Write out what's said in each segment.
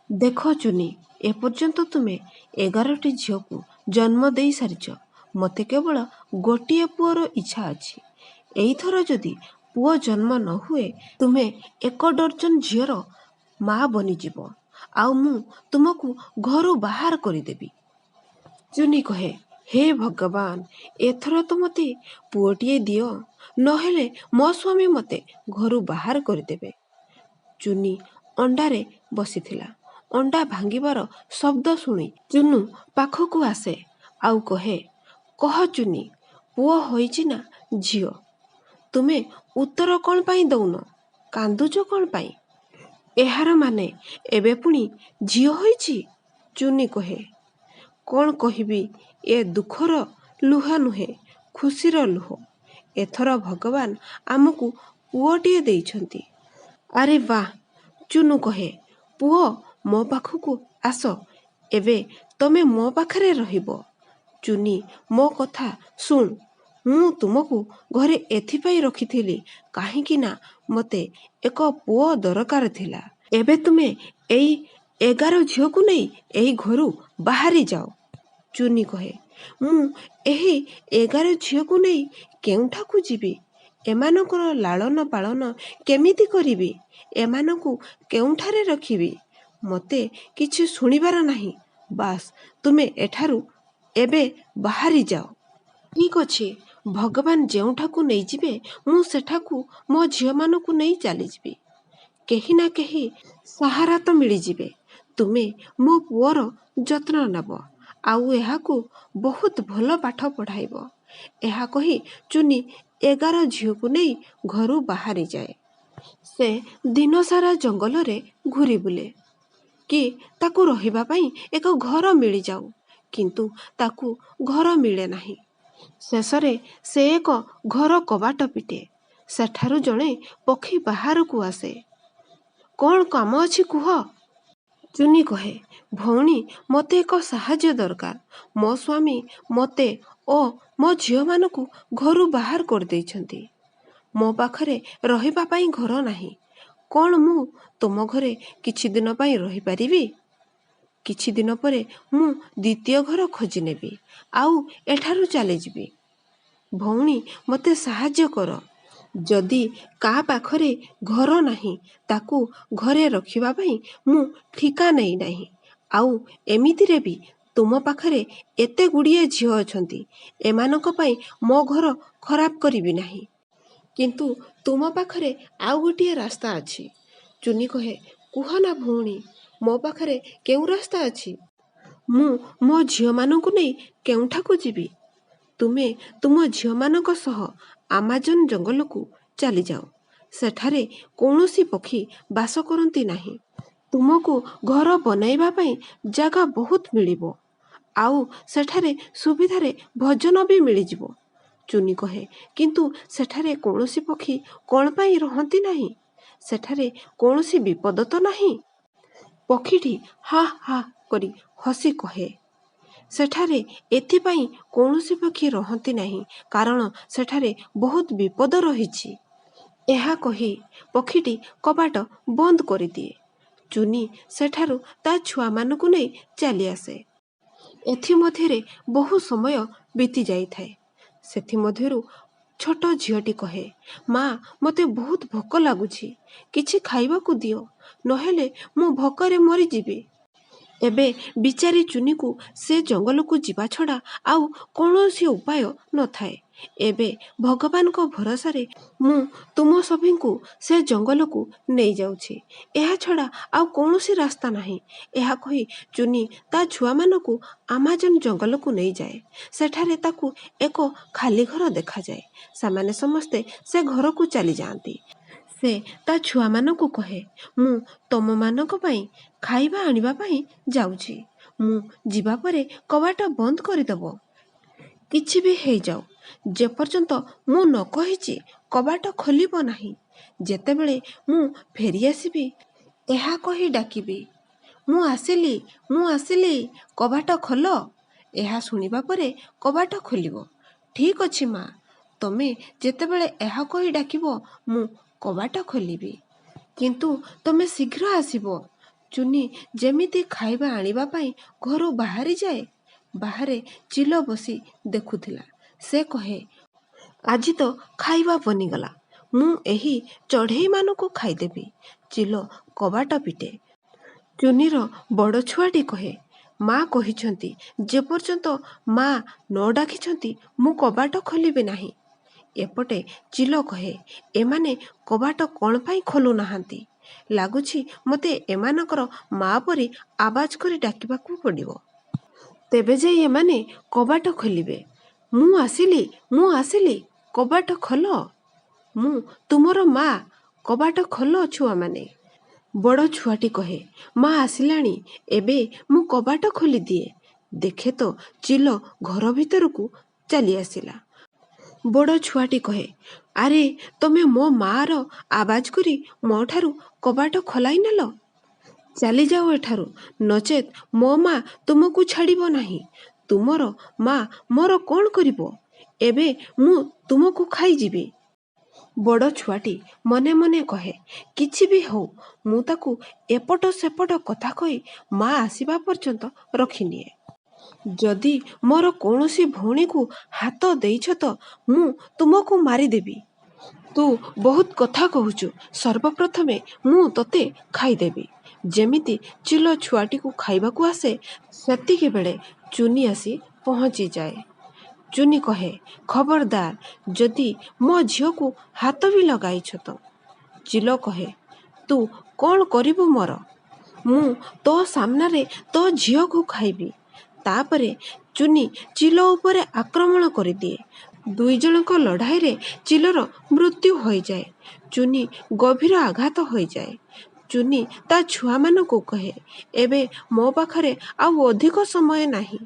ଦେଖ ଚୁନି, ଏପର୍ଯ୍ୟନ୍ତ ତୁମେ 11ଟି ଝିଅକୁ ଜନ୍ମ ଦେଇ ସାରିଛ। ମୋତେ କେବଳ ଗୋଟିଏ ପୁଅର ଇଚ୍ଛା ଅଛି। ଏଇଥର ଯଦି ପୁଅ ଜନ୍ମ ନ ହୁଏ ତୁମେ 1 ଡର୍ଜନ ଝିଅର ମା ବନିଯିବ, ଆଉ ମୁଁ ତୁମକୁ ଘରୁ ବାହାର କରିଦେବି। ଚୁନି କହେ, ହେ ଭଗବାନ, ଏଥର ତ ମୋତେ ପୁଅଟିଏ ଦିଅ, ନହେଲେ ମୋ ସ୍ୱାମୀ ମୋତେ ଘରୁ ବାହାର କରିଦେବେ। ଚୁନି ଅଣ୍ଡାରେ ବସିଥିଲା। ଅଣ୍ଡା ଭାଙ୍ଗିବାର ଶବ୍ଦ ଶୁଣି ଚୁନୁ ପାଖକୁ ଆସେ ଆଉ କହେ, କହ ଚୁନି, ପୁଅ ହୋଇଛି ନା ଝିଅ? ତୁମେ ଉତ୍ତର କ'ଣ ପାଇଁ ଦଉନ? କାନ୍ଦୁଛ କ'ଣ ପାଇଁ? ଏହାର ମାନେ ଏବେ ପୁଣି ଝିଅ ହୋଇଛି? ଚୁନି କହେ, କ'ଣ କହିବି, ଏ ଦୁଃଖର ଲୁହ ନୁହେଁ, ଖୁସିର ଲୁହ। ଏଥର ଭଗବାନ ଆମକୁ ପୁଅଟିଏ ଦେଇଛନ୍ତି। ଆରେ ବାଃ, ଚୁନୁ କହେ, ପୁଅ ମୋ ପାଖକୁ ଆସ, ଏବେ ତମେ ମୋ ପାଖରେ ରହିବ। ଚୁନି, ମୋ କଥା ଶୁଣ, ମୁଁ ତୁମକୁ ଘରେ ଏଥିପାଇଁ ରଖିଥିଲି କାହିଁକି ନା ମୋତେ ଏକ ପୁଅ ଦରକାର ଥିଲା। ଏବେ ତୁମେ ଏଇ 11 ଝିଅକୁ ନେଇ ଏହି ଘରୁ ବାହାରି ଯାଅ। ଚୁନି କହେ, ମୁଁ ଏହି 11 ଝିଅକୁ ନେଇ କେଉଁଠାକୁ ଯିବି? ଏମାନଙ୍କର ଲାଳନ ପାଳନ କେମିତି କରିବି? ଏମାନଙ୍କୁ କେଉଁଠାରେ ରଖିବି? ମୋତେ କିଛି ଶୁଣିବାର ନାହିଁ। ବାସ୍, ତୁମେ ଏଠାରୁ ଏବେ ବାହାରି ଯାଅ। ଠିକ୍ ଅଛି, ଭଗବାନ ଯେଉଁଠାକୁ ନେଇଯିବେ ମୁଁ ସେଠାକୁ ମୋ ଝିଅମାନଙ୍କୁ ନେଇ ଚାଲିଯିବି। କେହି ନା କେହି ସାହାରା ତ ମିଳିଯିବେ। ତୁମେ ମୋ ପୁଅର ଯତ୍ନ ନେବ, ଆଉ ଏହାକୁ ବହୁତ ଭଲ ପାଠ ପଢ଼ାଇବ। ଏହା କହି ଚୁନି 11 ଝିଅକୁ ନେଇ ଘରୁ ବାହାରିଯାଏ। ସେ ଦିନସାରା ଜଙ୍ଗଲରେ ଘୂରି ବୁଲେ କି ତାକୁ ରହିବା ପାଇଁ ଏକ ଘର ମିଳିଯାଉ, କିନ୍ତୁ ତାକୁ ଘର ମିଳେ ନାହିଁ। ଶେଷରେ ସେ ଏକ ଘର କବାଟ ପିଟେ। ସେଠାରୁ ଜଣେ ପକ୍ଷୀ ବାହାରକୁ ଆସେ। କ'ଣ କାମ ଅଛି କୁହ? ଚୁନି କହେ, ଭଉଣୀ, ମୋତେ ଏକ ସାହାଯ୍ୟ ଦରକାର। ମୋ ସ୍ୱାମୀ ମୋତେ ଓ ମୋ ଝିଅମାନଙ୍କୁ ଘରୁ ବାହାର କରିଦେଇଛନ୍ତି। ମୋ ପାଖରେ ରହିବା ପାଇଁ ଘର ନାହିଁ। କ'ଣ ମୁଁ ତୁମ ଘରେ କିଛି ଦିନ ପାଇଁ ରହିପାରିବି? କିଛି ଦିନ ପରେ ମୁଁ ଦ୍ୱିତୀୟ ଘର ଖୋଜି ନେବି, ଆଉ ଏଠାରୁ ଚାଲିଯିବି। ଭଉଣୀ, ମୋତେ ସାହାଯ୍ୟ କର। ଯଦି କାହା ପାଖରେ ଘର ନାହିଁ, ତାକୁ ଘରେ ରଖିବା ପାଇଁ ମୁଁ ଠିକା ନେଇନାହିଁ। ଆଉ ଏମିତିରେ ବି ତୁମ ପାଖରେ ଏତେ ଗୁଡ଼ିଏ ଝିଅ ଅଛନ୍ତି, ଏମାନଙ୍କ ପାଇଁ ମୋ ଘର ଖରାପ କରିବି ନାହିଁ। କିନ୍ତୁ ତୁମ ପାଖରେ ଆଉ ଗୋଟିଏ ରାସ୍ତା ଅଛି। ଚୁନି କହେ, କୁହ ନା ଭଉଣୀ, ମୋ ପାଖରେ କେଉଁ ରାସ୍ତା ଅଛି? ମୁଁ ମୋ ଝିଅମାନଙ୍କୁ ନେଇ କେଉଁଠାକୁ ଯିବି? ତୁମେ ତୁମ ଝିଅମାନଙ୍କ ସହ ଆମାଜନ ଜଙ୍ଗଲକୁ ଚାଲିଯାଅ। ସେଠାରେ କୌଣସି ପକ୍ଷୀ ବାସ କରନ୍ତି ନାହିଁ। ତୁମକୁ ଘର ବନାଇବା ପାଇଁ ଜାଗା ବହୁତ ମିଳିବ, ଆଉ ସେଠାରେ ସୁବିଧାରେ ଭୋଜନ ବି ମିଳିଯିବ। ଚୁନି କହେ, କିନ୍ତୁ ସେଠାରେ କୌଣସି ପକ୍ଷୀ କ'ଣ ପାଇଁ ରହନ୍ତି ନାହିଁ? ସେଠାରେ କୌଣସି ବିପଦ ତ ନାହିଁ? ପକ୍ଷୀଟି ହା ହା କରି ହସି କହେ, ସେଠାରେ ଏଥିପାଇଁ କୌଣସି ପକ୍ଷୀ ରହନ୍ତି ନାହିଁ କାରଣ ସେଠାରେ ବହୁତ ବିପଦ ରହିଛି। ଏହା କହି ପକ୍ଷୀଟି କବାଟ ବନ୍ଦ କରିଦିଏ। ଚୁନି ସେଠାରୁ ତା ଛୁଆମାନଙ୍କୁ ନେଇ ଚାଲିଆସେ। ଏଥିମଧ୍ୟରେ ବହୁ ସମୟ ବିତି ଯାଇଥାଏ। ସେଥିମଧ୍ୟରୁ ଛୋଟ ଝିଅଟି କହେ, ମା, ମୋତେ ବହୁତ ଭୋକ ଲାଗୁଛି, କିଛି ଖାଇବାକୁ ଦିଅ, ନହେଲେ ମୁଁ ଭୋକରେ ମରିଯିବି। ଏବେ ବିଚାରୀ ଚୁନିକୁ ସେ ଜଙ୍ଗଲକୁ ଯିବା ଛଡ଼ା ଆଉ କୌଣସି ଉପାୟ ନଥାଏ। ଏବେ ଭଗବାନଙ୍କ ଭରସାରେ ମୁଁ ତୁମ ସଭିଙ୍କୁ ସେ ଜଙ୍ଗଲକୁ ନେଇଯାଉଛି। ଏହା ଛଡ଼ା ଆଉ କୌଣସି ରାସ୍ତା ନାହିଁ। ଏହା କହି ଚୁନି ତା ଛୁଆମାନଙ୍କୁ ଆମାଜନ ଜଙ୍ଗଲକୁ ନେଇଯାଏ। ସେଠାରେ ତାକୁ ଏକ ଖାଲି ଘର ଦେଖାଯାଏ। ସେମାନେ ସମସ୍ତେ ସେ ଘରକୁ ଚାଲିଯାଆନ୍ତି। ସେ ତା ଛୁଆମାନଙ୍କୁ କହେ, ମୁଁ ତମମାନଙ୍କ ପାଇଁ ଖାଇବା ଆଣିବା ପାଇଁ ଯାଉଛି। ମୁଁ ଯିବା ପରେ କବାଟ ବନ୍ଦ କରିଦେବ। କିଛି ବି ହେଇଯାଉ, ଯେପର୍ଯ୍ୟନ୍ତ ମୁଁ ନ କହିଛି କବାଟ ଖୋଲିବ ନାହିଁ। ଯେତେବେଳେ ମୁଁ ଫେରିଆସିବି, ଏହା କହି ଡାକିବି, ମୁଁ ଆସିଲି, ମୁଁ ଆସିଲି, କବାଟ ଖୋଲ। ଏହା ଶୁଣିବା ପରେ କବାଟ ଖୋଲିବ। ଠିକ୍ ଅଛି ମା, ତମେ ଯେତେବେଳେ ଏହା କହି ଡାକିବ ମୁଁ କବାଟ ଖୋଲିବି। କିନ୍ତୁ ତମେ ଶୀଘ୍ର ଆସିବ। ଚୁନି ଯେମିତି ଖାଇବା ଆଣିବା ପାଇଁ ଘରୁ ବାହାରିଯାଏ, ବାହାରେ ଚିଲ ବସି ଦେଖୁଥିଲା। ସେ କହେ, ଆଜି ତ ଖାଇବା ବନିଗଲା, ମୁଁ ଏହି ଚଢ଼େଇମାନଙ୍କୁ ଖାଇଦେବି। ଚିଲ କବାଟ ପିଟେ। ଚୁନିର ବଡ଼ ଛୁଆଟି କହେ, ମା କହିଛନ୍ତି ଯେପର୍ଯ୍ୟନ୍ତ ମା ନ ଡାକିଛନ୍ତି ମୁଁ କବାଟ ଖୋଲିବି ନାହିଁ। ଏପଟେ ଚିଲ କହେ, ଏମାନେ କବାଟ କ'ଣ ପାଇଁ ଖୋଲୁନାହାନ୍ତି? ଲାଗୁଛି ମୋତେ ଏମାନଙ୍କର ମା ପରି ଆବାଜ କରି ଡାକିବାକୁ ପଡ଼ିବ। ତେବେ ଯାଇ ଏମାନେ କବାଟ ଖୋଲିବେ। ମୁଁ ଆସିଲି, ମୁଁ ଆସିଲି, କବାଟ ଖୋଲ। ମୁଁ ତୁମର ମା, କବାଟ ଖୋଲ ଛୁଆମାନେ। ବଡ଼ ଛୁଆଟି କହେ, ମା ଆସିଲାଣି, ଏବେ ମୁଁ କବାଟ ଖୋଲିଦିଏ। ଦେଖେ ତ ଚିଲ ଘର ଭିତରକୁ ଚାଲି ଆସିଲା। ବଡ଼ ଛୁଆଟି କହେ, ଆରେ ତମେ ମୋ ମାଆର ଆବାଜ କରି ମୋ ଠାରୁ କବାଟ ଖୋଲାଇ ନେଲ। ଚାଲିଯାଅ ଏଠାରୁ, ନଚେତ୍ ମୋ ମା ତୁମକୁ ଛାଡ଼ିବ ନାହିଁ। ତୁମର ମା ମୋର କ'ଣ କରିବ? ଏବେ ମୁଁ ତୁମକୁ ଖାଇଯିବି। ବଡ଼ ଛୁଆଟି ମନେ ମନେ କହେ, କିଛି ବି ହଉ, ମୁଁ ତାକୁ ଏପଟ ସେପଟ କଥା କହି ମା ଆସିବା ପର୍ଯ୍ୟନ୍ତ ରଖିନିଏ। ଯଦି ମୋର କୌଣସି ଭଉଣୀକୁ ହାତ ଦେଇଛ ତ ମୁଁ ତୁମକୁ ମାରିଦେବି। ତୁ ବହୁତ କଥା କହୁଛୁ, ସର୍ବପ୍ରଥମେ ମୁଁ ତୋତେ ଖାଇଦେବି। ଯେମିତି ଚିଲ ଛୁଆଟିକୁ ଖାଇବାକୁ ଆସେ, ସେତିକିବେଳେ ଚୁନି ଆସି ପହଞ୍ଚିଯାଏ। ଚୁନି କହେ, ଖବରଦାର, ଯଦି ମୋ ଝିଅକୁ ହାତ ବି ଲଗାଇଛ ତ। ଚିଲ କହେ, ତୁ କ'ଣ କରିବୁ ମୋର? ମୁଁ ତୋ ସାମ୍ନାରେ ତୋ ଝିଅକୁ ଖାଇବି। ତାପରେ ଚୁନି ଚିଲ ଉପରେ ଆକ୍ରମଣ କରିଦିଏ। ଦୁଇଜଣଙ୍କ ଲଢ଼ାଇରେ ଚିଲର ମୃତ୍ୟୁ ହୋଇଯାଏ। ଚୁନି ଗଭୀର ଆଘାତ ହୋଇଯାଏ। ଚୁନି ତା ଛୁଆମାନଙ୍କୁ କହେ, ଏବେ ମୋ ପାଖରେ ଆଉ ଅଧିକ ସମୟ ନାହିଁ।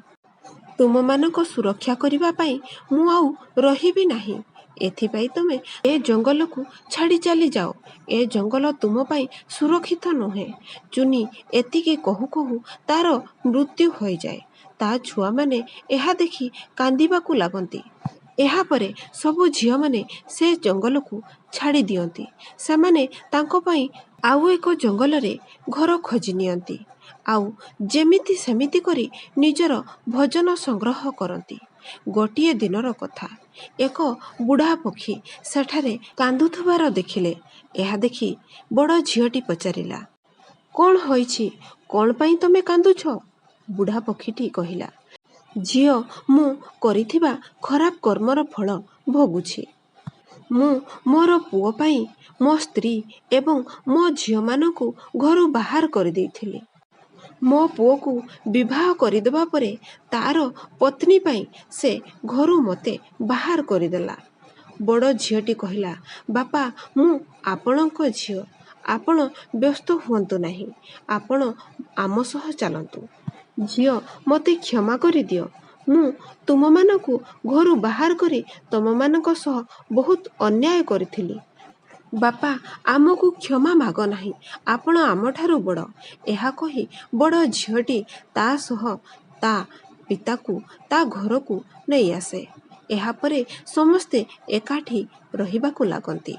ତୁମମାନଙ୍କ ସୁରକ୍ଷା କରିବା ପାଇଁ ମୁଁ ଆଉ ରହିବି ନାହିଁ। ଏଥିପାଇଁ ତୁମେ ଏ ଜଙ୍ଗଲକୁ ଛାଡ଼ି ଚାଲିଯାଅ। ଏ ଜଙ୍ଗଲ ତୁମ ପାଇଁ ସୁରକ୍ଷିତ ନୁହେଁ। ଚୁନି ଏତିକି କହୁ କହୁ ତାର ମୃତ୍ୟୁ ହୋଇଯାଏ। ତା ଛୁଆମାନେ ଏହା ଦେଖି କାନ୍ଦିବାକୁ ଲାଗନ୍ତି। ଏହାପରେ ସବୁ ଝିଅମାନେ ସେ ଜଙ୍ଗଲକୁ ଛାଡ଼ି ଦିଅନ୍ତି। ସେମାନେ ତାଙ୍କ ପାଇଁ ଆଉ ଏକ ଜଙ୍ଗଲରେ ଘର ଖୋଜି ନିଅନ୍ତି। ଆଉ ଯେମିତି ସେମିତି କରି ନିଜର ଭୋଜନ ସଂଗ୍ରହ କରନ୍ତି। ଗୋଟିଏ ଦିନର କଥା, ଏକ ବୁଢ଼ା ପକ୍ଷୀ ସେଠାରେ କାନ୍ଦୁଥିବାର ଦେଖିଲେ। ଏହା ଦେଖି ବଡ଼ ଝିଅଟି ପଚାରିଲା, କ'ଣ ହୋଇଛି? କ'ଣ ପାଇଁ ତମେ କାନ୍ଦୁଛ? ବୁଢ଼ା ପକ୍ଷୀଟି କହିଲା, ଝିଅ, ମୁଁ କରିଥିବା ଖରାପ କର୍ମର ଫଳ ଭୋଗୁଛି। ମୁଁ ମୋର ପୁଅ ପାଇଁ ମୋ ସ୍ତ୍ରୀ ଏବଂ ମୋ ଝିଅମାନଙ୍କୁ ଘରୁ ବାହାର କରିଦେଇଥିଲି। ମୋ ପୁଅକୁ ବିବାହ କରିଦେବା ପରେ ତାର ପତ୍ନୀ ପାଇଁ ସେ ଘରୁ ମୋତେ ବାହାର କରିଦେଲା। ବଡ଼ ଝିଅଟି କହିଲା, ବାପା, ମୁଁ ଆପଣଙ୍କ ଝିଅ। ଆପଣ ବ୍ୟସ୍ତ ହୁଅନ୍ତୁ ନାହିଁ। ଆପଣ ଆମ ସହ ଚାଲନ୍ତୁ। ଝିଅ, ମୋତେ କ୍ଷମା କରିଦିଅ। ମୁଁ ତୁମମାନଙ୍କୁ ଘରୁ ବାହାର କରି ତମମାନଙ୍କ ସହ ବହୁତ ଅନ୍ୟାୟ କରିଥିଲି। ବାପା, ଆମକୁ କ୍ଷମା ମାଗ ନାହିଁ। ଆପଣ ଆମଠାରୁ ବଡ଼। ଏହା କହି ବଡ଼ ଝିଅଟି ତା ସହ ତା ପିତାକୁ ତା ଘରକୁ ନେଇ ଆସେ। ଏହାପରେ ସମସ୍ତେ ଏକାଠି ରହିବାକୁ ଲାଗନ୍ତି।